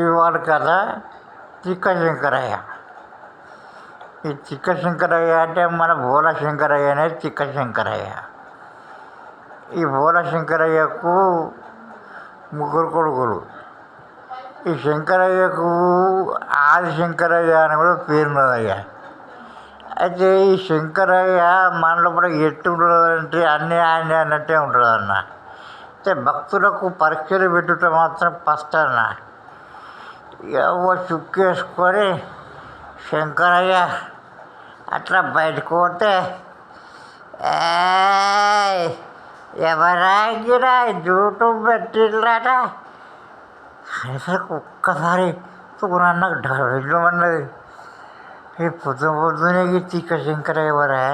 ఇవాళ కథ తిక్క శంకరయ్య. ఈ తిక్క శంకరయ్య అంటే మన భోళా శంకరయ్య అనేది తిక్క శంకరయ్య. ఈ భోళా శంకరయ్యకు ముగ్గురు కొడుకులు. ఈ శంకరయ్యకు ఆది శంకరయ్య అని కూడా పేరున్నదయ్య. అయితే ఈ శంకరయ్య మన లోపల ఎట్టుంటుందంటే అన్నీ ఆయన అన్నట్టే ఉంటుంది అన్న. అయితే భక్తులకు పరీక్షలు పెట్టుట మాత్రం ఫస్ట్ అన్న. చుక్కేసుకొని శంకరయ్య అట్లా బయటకు పోతే ఎవరాగిరా జూటు పెట్టిళ్ళట అనేసరికి ఒక్కసారి నాకు డబ్బన్నది. ఈ పొద్దునే తిక్క శంకరయ్య ఎవరా?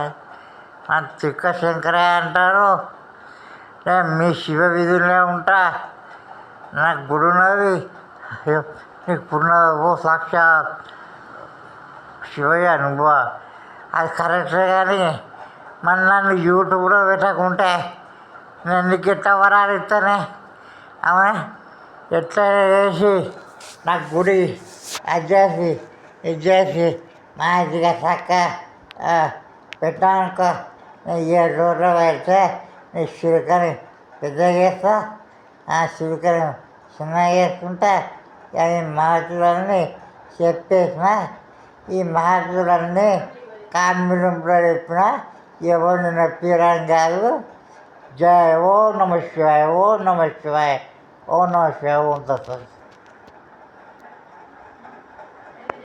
తిక్క శంకరయ్య అంటారు. మీ శివ విధులనే ఉంటా, నాకు గుడి ఉన్నది, నీకున్న ఓ సాక్షాత్ శివయ్య నువ్వా? అది కరెక్టే, కానీ మరి నన్ను యూట్యూబ్లో పెట్టకుంటే నేను నీకు ఎట్లా వరాలు ఇస్తానే? అవునా, ఎట్లా చేసి నాకు గుడి అది చేసి ఇది చేసి మంచిగా చక్క పెట్టానుకో, నీ 7 రోజులు పెడితే నీ చిలుకని పెద్ద చేస్తా, ఆ చిలుకని చిన్నగా చేసుకుంటా. ఈ మహత్తులన్నీ చెప్పేసిన, ఈ మహత్తులన్నీ కాంబినంలో చెప్పిన ఎవరు నొప్పిరాని కాదు. జయ ఓ నమ శివాయ, ఓ నమ శివాయ, ఓ నమ శివాయ, ఓం తత్వం.